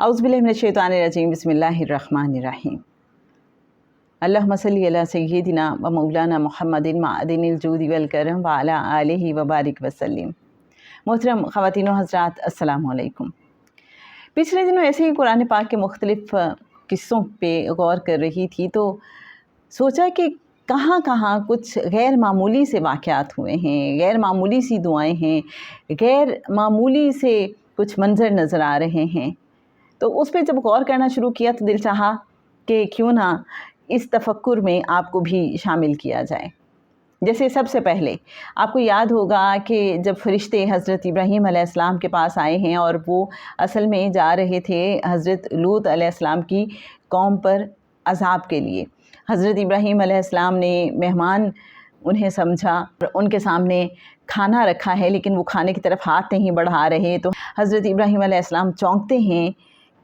औज़ु बिल्लाहि मिनश शैतानिर रजीम बिस्मिल्लाहिर रहमानिर रहीम। अल्लाहुम्मा सल्लि अला सय्यिदिना व मौलाना मुहम्मदिन मअदिनिल जूदि वल करम व अला आलिहि व बारिक वसल्लिम। मोहतरम ख़वातीन व हज़रात, अस्सलामु अलैकुम। पिछले दिनों ऐसे ही कुरान पाक के मुख्तलिफ़ किस्सों पे गौर कर रही थी तो सोचा कि कहाँ कहाँ कुछ गैर मामूली से वाक़यात हुए हैं, गैर मामूली सी दुआएं हैं, गैर मामूली से कुछ मंज़र नज़र आ रहे हैं। तो उस पर जब गौर करना शुरू किया तो दिल चाहा कि क्यों ना इस तफक्कुर में आपको भी शामिल किया जाए। जैसे सबसे पहले आपको याद होगा कि जब फ़रिश्ते हज़रत इब्राहीम अलैहिस्सलाम के पास आए हैं और वो असल में जा रहे थे हज़रत लूत अलैहिस्सलाम की कौम पर अज़ाब के लिए। हज़रत इब्राहीम अलैहिस्सलाम ने मेहमान उन्हें समझा, उनके सामने खाना रखा है लेकिन वो खाने की तरफ हाथ नहीं बढ़ा रहे। तो हज़रत इब्राहीम अलैहिस्सलाम चौंकते हैं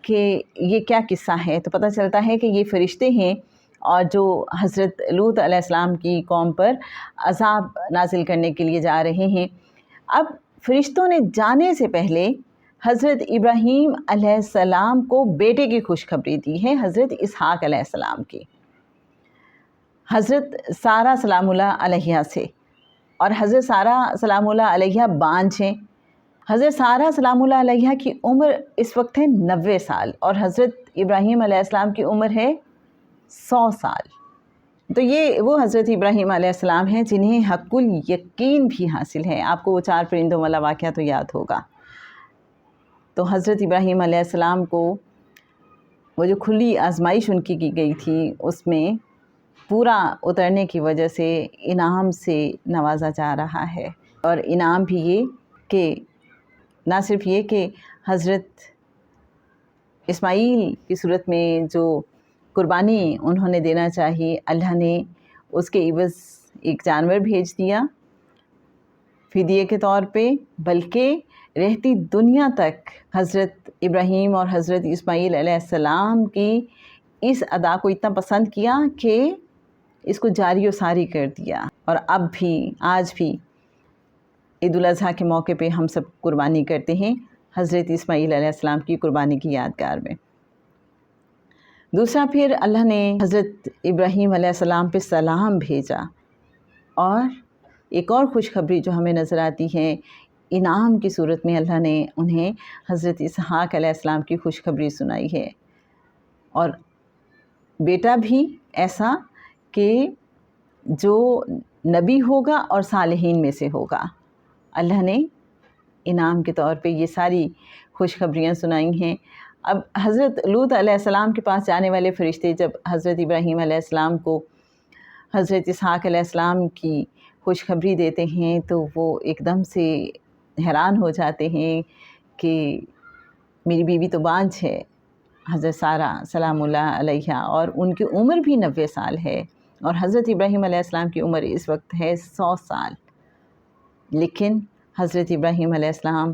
कि ये क्या किस्सा है। तो पता चलता है कि ये फ़रिश्ते हैं और जो हज़रत लूत अलैहिस्सलाम की कौम पर अज़ाब नाज़िल करने के लिए जा रहे हैं। अब फ़रिश्तों ने जाने से पहले हज़रत इब्राहीम अलैहिस्सलाम को बेटे की खुशखबरी दी है, हज़रत इसहाक़ अलैहिस्सलाम की, हज़रत सारा सलामुल्लाह अलैहा से। और हज़रत सारा सलामुल्लाह अलैहा बांझ हैं। हज़रत सारा सलामुल्लाह अलैहा की उम्र इस वक्त है 90 साल और हज़रत इब्राहीम अलैहिस्सलाम की उम्र है 100 साल। तो ये वो हज़रत इब्राहीम अलैहिस्सलाम हैं जिन्हें हक़्क़ुल यकीन भी हासिल है। आपको वो 4 परिंदों वाला वाक़या तो याद होगा। तो हज़रत इब्राहीम अलैहिस्सलाम को वो जो खुली आजमाइश उनकी की गई थी उसमें पूरा उतरने की वजह से इनाम से नवाजा जा रहा है। और इनाम भी ये कि ना सिर्फ ये कि हज़रत इस्माईल की सूरत में जो कुर्बानी उन्होंने देना चाहिए, अल्लाह ने उसके इवज़ एक जानवर भेज दिया फ़िदिये के तौर पे, बल्कि रहती दुनिया तक हज़रत इब्राहीम और हज़रत इस्माईल अलैहिस्सलाम की इस अदा को इतना पसंद किया कि इसको जारी व सारी कर दिया। और अब भी, आज भी ईद उल अज़हा के मौके पे हम सब कुर्बानी करते हैं हज़रत इस्माईल अलैहिस्सलाम की कुर्बानी की यादगार में। दूसरा, फिर अल्लाह ने हज़रत इब्राहीम अलैहिस्सलाम पे सलाम भेजा। और एक और खुशखबरी जो हमें नज़र आती है, इनाम की सूरत में अल्लाह ने उन्हें हज़रत इसहाक़ अलैहिस्सलाम की खुशखबरी सुनाई है। और बेटा भी ऐसा कि जो नबी होगा और सालिहीन में से होगा। अल्लाह ने इनाम के तौर पे ये सारी खुशखबरियाँ सुनाई हैं। अब हज़रत लूत अलैहिस्सलाम के पास जाने वाले फ़रिश्ते जब हज़रत इब्राहीम अलैहिस्सलाम को हज़रत इसहाक़ अलैहिस्सलाम की खुशखबरी देते हैं तो वो एकदम से हैरान हो जाते हैं कि मेरी बीवी तो बांझ है, हज़रत सारा सलामुल्लाह अलैहा, और उनकी उम्र भी 90 साल है और हज़रत इब्राहीम अलैहिस्सलाम की उम्र इस वक्त है 100 साल। लेकिन हज़रत इब्राहीम अलैहिस्सलाम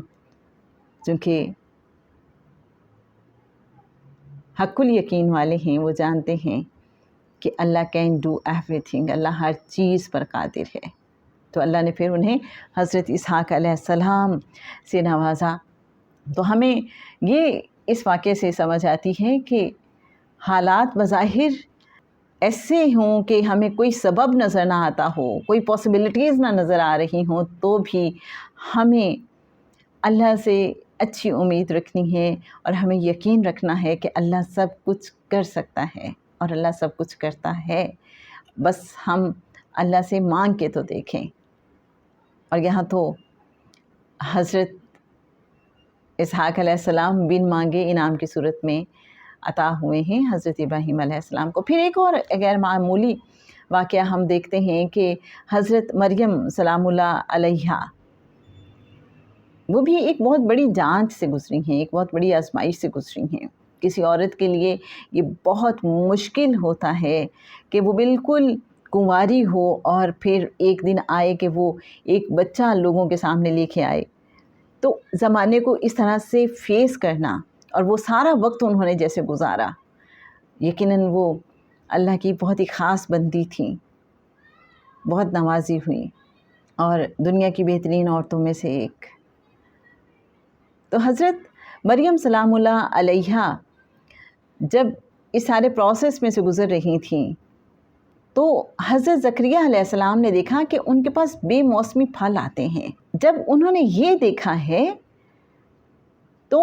चूँकि हक़्क़ुल यकीन वाले हैं, वो जानते हैं कि अल्लाह कैन डू एवरीथिंग, अल्लाह हर चीज़ पर कादिर है। तो अल्लाह ने फिर उन्हें हज़रत इसहाक़ अलैहिस्सलाम से नवाजा। तो हमें ये इस वाक़े से समझ आती है कि हालात बज़ाहिर ऐसे हों कि हमें कोई सबब नज़र ना आता हो, कोई पॉसिबिलिटीज़ ना नज़र आ रही हों, तो भी हमें अल्लाह से अच्छी उम्मीद रखनी है और हमें यकीन रखना है कि अल्लाह सब कुछ कर सकता है और अल्लाह सब कुछ करता है। बस हम अल्लाह से मांग के तो देखें। और यहाँ तो हज़रत इसहाक़ अलैहिस्सलाम बिन मांगे इनाम की सूरत में अता हुए हैं हज़रत इब्राहीम अलैहिस्सलाम को। फिर एक और गैर मामूली वाक़या हम देखते हैं कि हज़रत मरियम सलामुल्लाह अलैहा, वो भी एक बहुत बड़ी जांच से गुज़री हैं, एक बहुत बड़ी आजमाइश से गुज़री हैं। किसी औरत के लिए ये बहुत मुश्किल होता है कि वो बिल्कुल कुंवारी हो और फिर एक दिन आए कि वो एक बच्चा लोगों के सामने लेके आए। तो ज़माने को इस तरह से फ़ेस करना, और वो सारा वक्त उन्होंने जैसे गुजारा, यकीनन वो अल्लाह की बहुत ही ख़ास बंदी थी, बहुत नवाजी हुई और दुनिया की बेहतरीन औरतों में से एक। तो हज़रत मरियम सलामुल्लाह अलैहा जब इस सारे प्रोसेस में से गुज़र रही थीं तो हज़रत ज़करिया अलैहिस्सलाम ने देखा कि उनके पास बेमौसमी फल आते हैं। जब उन्होंने ये देखा है तो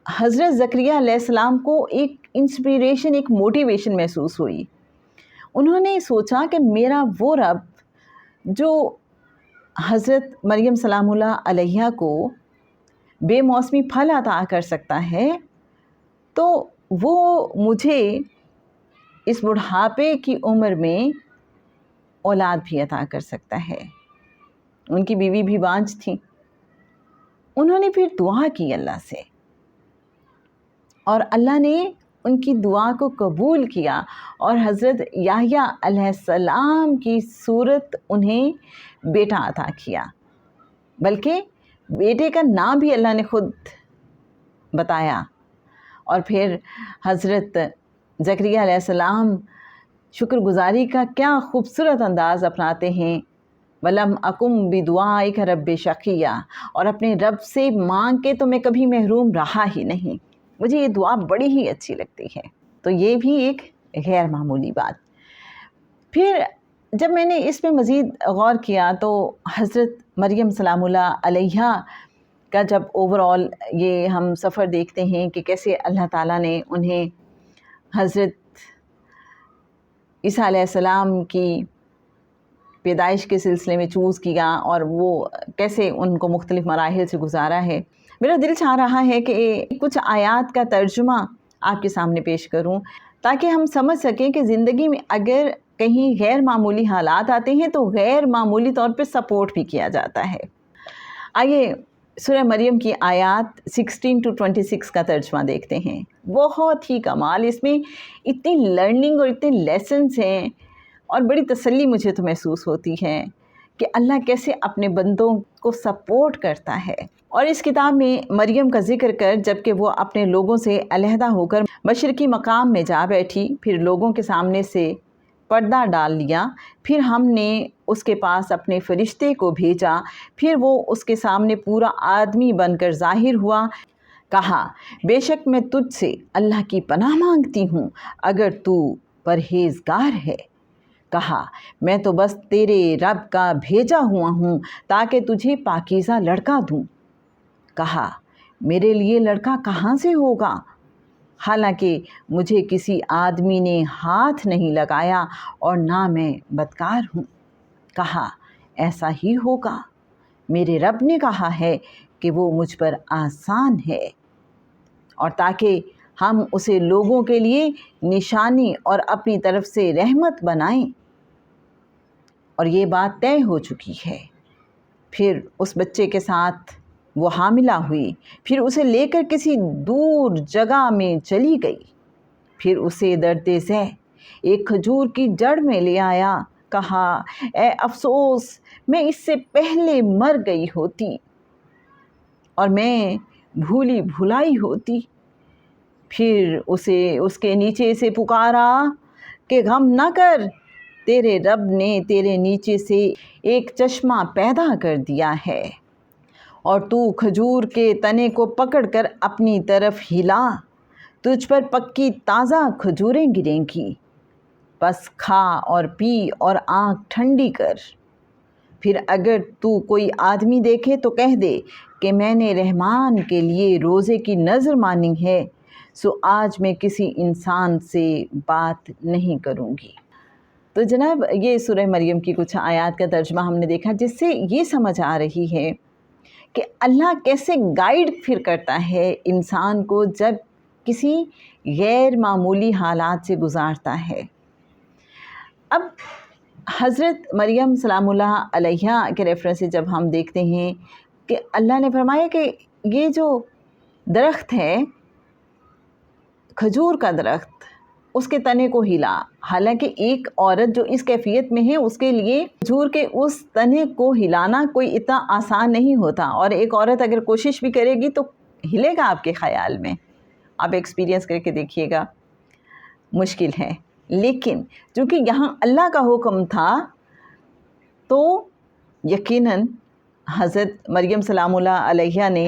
हज़रत ज़करिया अलैहिस्सलाम को एक इंस्पिरेशन, एक मोटिवेशन महसूस हुई। उन्होंने सोचा कि मेरा वो रब जो हज़रत मरियम सलामुल्लाह अलैहा को बेमौसमी फल अता कर सकता है, तो वो मुझे इस बुढ़ापे की उम्र में औलाद भी अता कर सकता है। उनकी बीवी भी बांझ थी। उन्होंने फिर दुआ की अल्लाह से और अल्लाह ने उनकी दुआ को कबूल किया और हज़रत याह्या अलैहिस्सलाम की सूरत उन्हें बेटा अता किया। बल्कि बेटे का नाम भी अल्लाह ने खुद बताया। और फिर हज़रत ज़करिया अलैहिस्सलाम शुक्रगुज़ारी का क्या खूबसूरत अंदाज़ अपनाते हैं। वलम अकुम बिदुआइका रब्बि शक़िया, और अपने रब से मांग के तो मैं कभी महरूम रहा ही नहीं। मुझे ये दुआ बड़ी ही अच्छी लगती है। तो ये भी एक गैर मामूली बात। फिर जब मैंने इस पे मज़ीद गौर किया तो हज़रत मरियम सलामुल्लाह अलैहा का जब ओवरऑल ये हम सफ़र देखते हैं कि कैसे अल्लाह ताला ने उन्हें हज़रत ईसा अलैहिस्सलाम की पैदाइश के सिलसिले में चूज़ किया और वो कैसे उनको मुख्तलिफ़ मराहिल से गुजारा है। मेरा दिल चाह रहा है कि कुछ आयात का तर्जुमा आपके सामने पेश करूं ताकि हम समझ सकें कि ज़िंदगी में अगर कहीं गैर मामूली हालात आते हैं तो गैर मामूली तौर पे सपोर्ट भी किया जाता है। आइए सूरह मरियम की आयात 16 to 26 का तर्जुमा देखते हैं। बहुत ही कमाल, इसमें इतनी लर्निंग और इतने लेसन्स हैं और बड़ी तसल्ली मुझे तो महसूस होती है कि अल्लाह कैसे अपने बंदों को सपोर्ट करता है। और इस किताब में मरियम का जिक्र कर जबकि वो अपने लोगों से अलहदा होकर मशरकी मकाम में जा बैठी, फिर लोगों के सामने से पर्दा डाल लिया, फिर हमने उसके पास अपने फरिश्ते को भेजा, फिर वो उसके सामने पूरा आदमी बनकर ज़ाहिर हुआ। कहा, बेशक मैं तुझसे अल्लाह की पनाह मांगती हूँ अगर तू परहेज़गार है। कहा, मैं तो बस तेरे रब का भेजा हुआ हूँ ताकि तुझे पाकीज़ा लड़का दूँ। कहा, मेरे लिए लड़का कहाँ से होगा, हालांकि मुझे किसी आदमी ने हाथ नहीं लगाया और ना मैं बदकार हूँ। कहा, ऐसा ही होगा, मेरे रब ने कहा है कि वो मुझ पर आसान है, और ताकि हम उसे लोगों के लिए निशानी और अपनी तरफ से रहमत बनाएं। और ये बात तय हो चुकी है। फिर उस बच्चे के साथ वो हामिला हुई, फिर उसे लेकर किसी दूर जगह में चली गई, फिर उसे दर्दे ज़ह एक खजूर की जड़ में ले आया। कहा, ए अफसोस, मैं इससे पहले मर गई होती और मैं भूली भुलाई होती। फिर उसे उसके नीचे से पुकारा कि गम न कर, तेरे रब ने तेरे नीचे से एक चश्मा पैदा कर दिया है और तू खजूर के तने को पकड़कर अपनी तरफ हिला, तुझ पर पक्की ताज़ा खजूरें गिरेंगी, बस खा और पी और आँख ठंडी कर। फिर अगर तू कोई आदमी देखे तो कह दे कि मैंने रहमान के लिए रोज़े की नज़र मानी है, सो आज मैं किसी इंसान से बात नहीं करूँगी। तो जनाब, ये सूरह मरियम की कुछ आयात का तर्जुमा हमने देखा, जिससे ये समझ आ रही है कि अल्लाह कैसे गाइड फिर करता है इंसान को जब किसी गैर मामूली हालात से गुज़ारता है। अब हज़रत मरियम सलामुल्लाह अलैहा के रेफरेंस से जब हम देखते हैं कि अल्लाह ने फरमाया कि ये जो दरख्त है, खजूर का दरख्त, उसके तने को हिला। हालांकि एक औरत जो इस कैफियत में है उसके लिए खजूर के उस तने को हिलाना कोई इतना आसान नहीं होता, और एक औरत अगर कोशिश भी करेगी तो हिलेगा आपके ख़याल में? आप एक्सपीरियंस करके देखिएगा, मुश्किल है। लेकिन चूँकि यहाँ अल्लाह का हुक्म था तो यकीनन हज़रत मरियम सलामुल्लाह अलैहा ने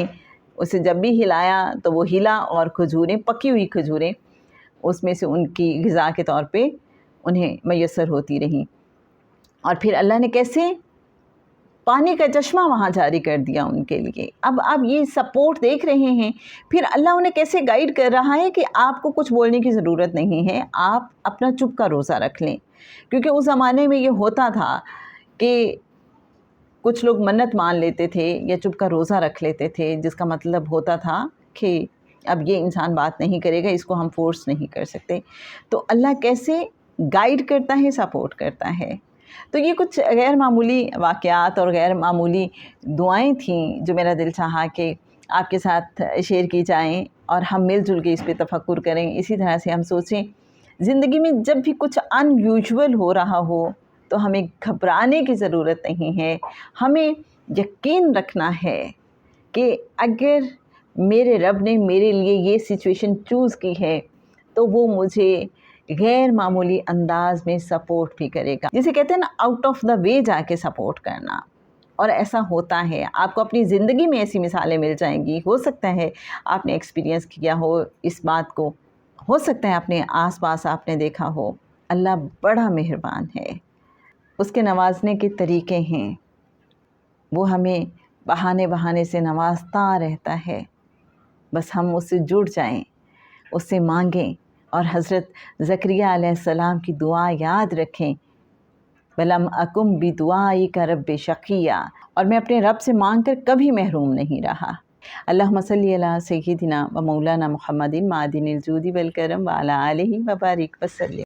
اسے جب بھی ہلایا تو وہ ہلا اور کھجوریں، پکی ہوئی کھجوریں اس میں سے ان کی غذا کے طور پہ انہیں میسر ہوتی رہیں۔ اور پھر اللہ نے کیسے پانی کا چشمہ وہاں جاری کر دیا ان کے لیے۔ اب آپ یہ سپورٹ دیکھ رہے ہیں، پھر اللہ انہیں کیسے گائیڈ کر رہا ہے کہ آپ کو کچھ بولنے کی ضرورت نہیں ہے، آپ اپنا چپ کا روزہ رکھ لیں۔ کیونکہ اس زمانے میں یہ ہوتا تھا کہ کچھ لوگ منت مان لیتے تھے یا چپ کا روزہ رکھ لیتے تھے، جس کا مطلب ہوتا تھا کہ اب یہ انسان بات نہیں کرے گا، اس کو ہم فورس نہیں کر سکتے۔ تو اللہ کیسے گائیڈ کرتا ہے، سپورٹ کرتا ہے۔ تو یہ کچھ غیر معمولی واقعات اور غیر معمولی دعائیں تھیں جو میرا دل چاہا کہ آپ کے ساتھ شیئر کی جائیں اور ہم مل جل کے اس پہ تفکر کریں۔ اسی طرح سے ہم سوچیں زندگی میں جب بھی کچھ ان یوزول ہو رہا ہو تو ہمیں گھبرانے کی ضرورت نہیں ہے، ہمیں یقین رکھنا ہے کہ اگر میرے رب نے میرے لیے یہ سچویشن چوز کی ہے تو وہ مجھے غیر معمولی انداز میں سپورٹ بھی کرے گا، جسے کہتے ہیں نا آؤٹ آف دا وے جا کے سپورٹ کرنا۔ اور ایسا ہوتا ہے، آپ کو اپنی زندگی میں ایسی مثالیں مل جائیں گی۔ ہو سکتا ہے آپ نے ایکسپیرینس کیا ہو اس بات کو، ہو سکتا ہے اپنے آس پاس آپ نے دیکھا ہو۔ اللہ بڑا مہربان ہے، اس کے نوازنے کے طریقے ہیں، وہ ہمیں بہانے سے نوازتا رہتا ہے۔ بس ہم اس سے جڑ جائیں، اس سے مانگیں اور حضرت زکریا علیہ السلام کی دعا یاد رکھیں، وَلَمْ أَكُمْ بِدُعَائِكَ رَبِّ شَقِيًّا، اور میں اپنے رب سے مانگ کر کبھی محروم نہیں رہا۔ اللہم صلی علی سیدنا و مولانا محمد معدن الجود والکرم وعلی آلہ وبارک وسلم۔